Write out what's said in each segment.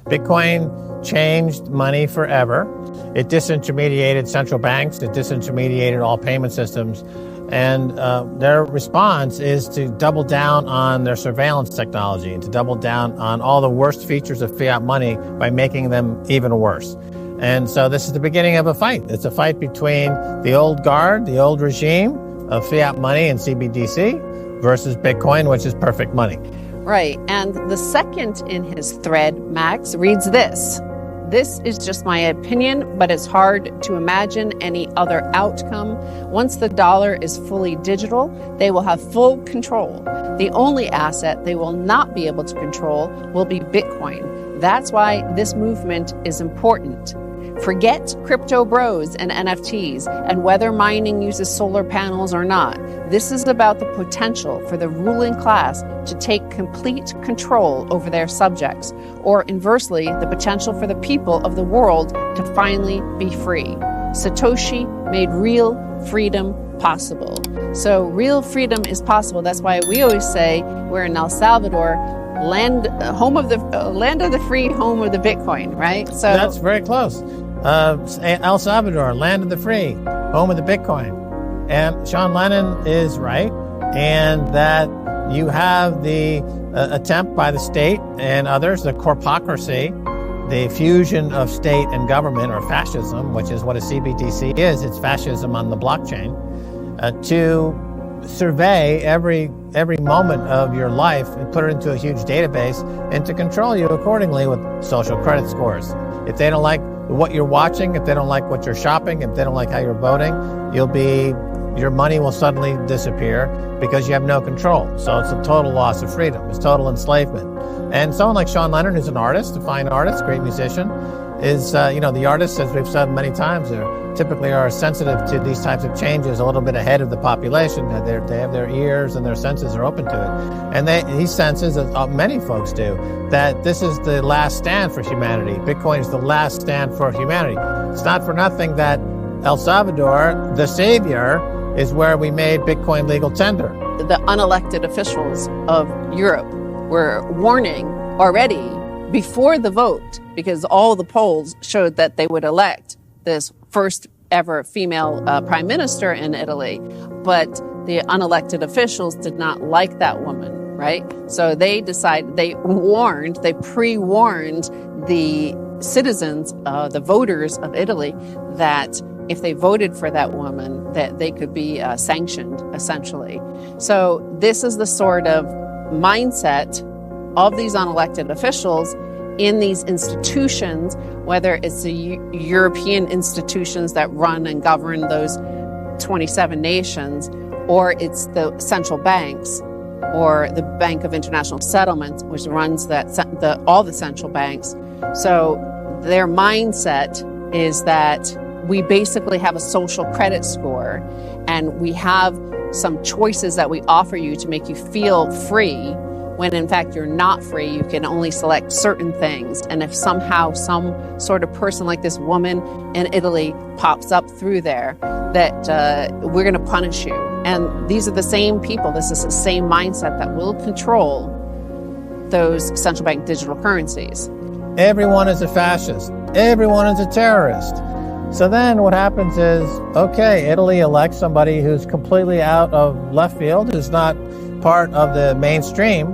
Bitcoin changed money forever. It disintermediated central banks. It disintermediated all payment systems. And their response is to double down on their surveillance technology and to double down on all the worst features of fiat money by making them even worse. And so this is the beginning of a fight. It's a fight between the old guard, the old regime of fiat money and CBDC versus Bitcoin, which is perfect money. Right. And the second in his thread, Max, reads this. This is just my opinion, but it's hard to imagine any other outcome. Once the dollar is fully digital, they will have full control. The only asset they will not be able to control will be Bitcoin. That's why this movement is important. Forget crypto bros and NFTs and whether mining uses solar panels or not. This is about the potential for the ruling class to take complete control over their subjects, or inversely, the potential for the people of the world to finally be free. Satoshi made real freedom possible. So real freedom is possible. That's why we always say we're in El Salvador, land of the free, home of the Bitcoin, right? So that's very close. El Salvador, land of the free, home of the Bitcoin. And Sean Lennon is right, and that you have the attempt by the state and others, the corpocracy, the fusion of state and government, or fascism, which is what a CBDC is. It's fascism on the blockchain, to survey every moment of your life and put it into a huge database and to control you accordingly with social credit scores. If they don't like what you're watching, if they don't like what you're shopping, if they don't like how you're voting, your money will suddenly disappear because you have no control. So it's a total loss of freedom. It's total enslavement. And someone like Sean Lennon, who's an artist, a fine artist, great musician, is, the artists, as we've said many times, typically are sensitive to these types of changes a little bit ahead of the population. They have their ears and their senses are open to it. And he senses, as many folks do, that this is the last stand for humanity. Bitcoin is the last stand for humanity. It's not for nothing that El Salvador, the savior, is where we made Bitcoin legal tender. The unelected officials of Europe were warning already before the vote, because all the polls showed that they would elect this first ever female prime minister in Italy. But the unelected officials did not like that woman, right? So they pre-warned the citizens, the voters of Italy, that if they voted for that woman, that they could be sanctioned, essentially. So this is the sort of mindset of these unelected officials in these institutions, whether it's the European institutions that run and govern those 27 nations, or it's the central banks, or the Bank of International Settlements, which runs all the central banks. So their mindset is that we basically have a social credit score, and we have some choices that we offer you to make you feel free, when in fact you're not free. You can only select certain things. And if somehow some sort of person like this woman in Italy pops up through there, that we're going to punish you. And these are the same people, this is the same mindset that will control those central bank digital currencies. Everyone is a fascist. Everyone is a terrorist. So then what happens is, okay, Italy elects somebody who's completely out of left field, who's not part of the mainstream.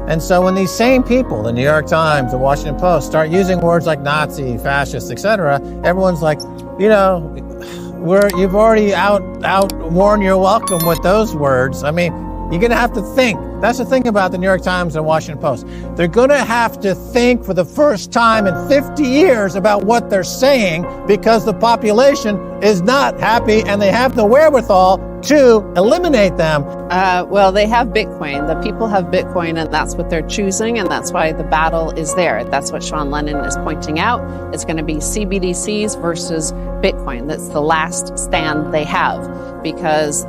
And so when these same people, the New York Times, the Washington Post, start using words like Nazi, fascist, etc., everyone's like, you've already outworn your welcome with those words. I mean, you're going to have to think. That's the thing about the New York Times and Washington Post. They're going to have to think for the first time in 50 years about what they're saying, because the population is not happy and they have the wherewithal to eliminate them. Well, they have Bitcoin. The people have Bitcoin, and that's what they're choosing, and that's why the battle is there. That's what Sean Lennon is pointing out. It's going to be CBDCs versus Bitcoin. That's the last stand they have, because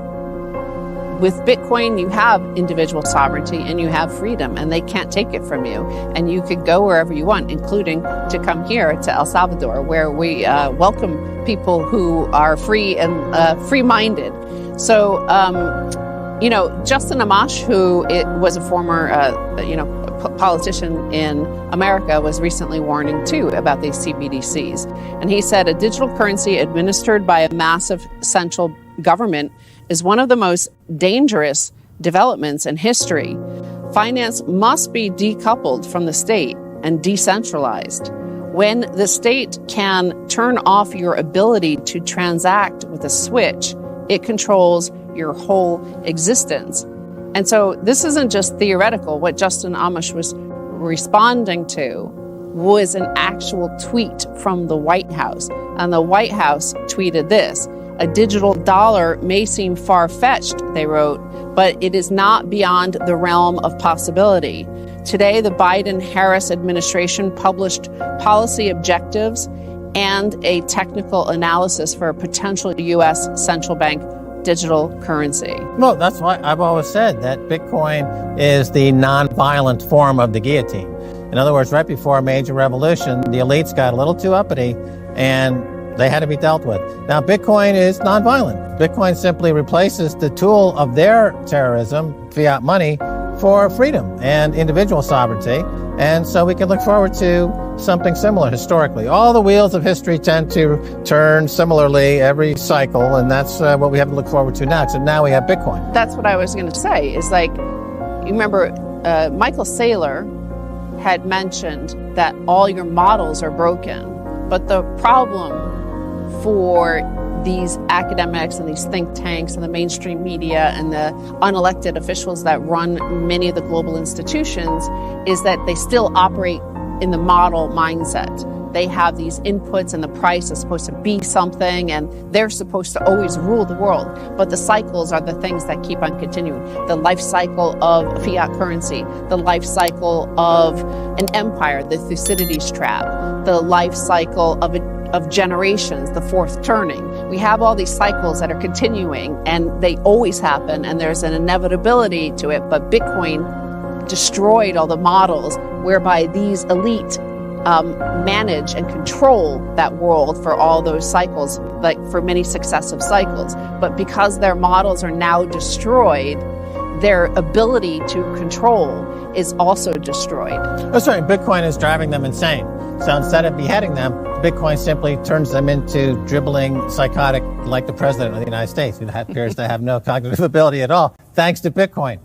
with Bitcoin, you have individual sovereignty and you have freedom, and they can't take it from you. And you could go wherever you want, including to come here to El Salvador, where we welcome people who are free and free-minded. So, Justin Amash, who was a former, politician in America was recently warning too about these CBDCs. And he said a digital currency administered by a massive central government is one of the most dangerous developments in history. Finance must be decoupled from the state and decentralized. When the state can turn off your ability to transact with a switch, it controls your whole existence. And so this isn't just theoretical. What Justin Amash was responding to was an actual tweet from the White House. And the White House tweeted this: "A digital dollar may seem far-fetched," they wrote, "but it is not beyond the realm of possibility." Today, the Biden-Harris administration published policy objectives and a technical analysis for a potential U.S. central bank digital currency. Well, that's why I've always said that Bitcoin is the non-violent form of the guillotine. In other words, right before a major revolution, the elites got a little too uppity and they had to be dealt with. Now, Bitcoin is nonviolent. Bitcoin simply replaces the tool of their terrorism, fiat money, for freedom and individual sovereignty. And so we can look forward to something similar historically. All the wheels of history tend to turn similarly every cycle, and that's what we have to look forward to next. And now we have Bitcoin. That's what I was going to say, is like, you remember Michael Saylor had mentioned that all your models are broken. But the problem for these academics and these think tanks and the mainstream media and the unelected officials that run many of the global institutions is that they still operate in the model mindset. They have these inputs and the price is supposed to be something and they're supposed to always rule the world. But the cycles are the things that keep on continuing. The life cycle of fiat currency, the life cycle of an empire, the Thucydides trap, the life cycle of generations, the fourth turning. We have all these cycles that are continuing and they always happen and there's an inevitability to it. But Bitcoin destroyed all the models whereby these elite manage and control that world for all those cycles, like for many successive cycles. But because their models are now destroyed, their ability to control is also destroyed. That's right. Bitcoin is driving them insane. So instead of beheading them, Bitcoin simply turns them into dribbling psychotic like the president of the United States, who appears to have no cognitive ability at all, thanks to Bitcoin.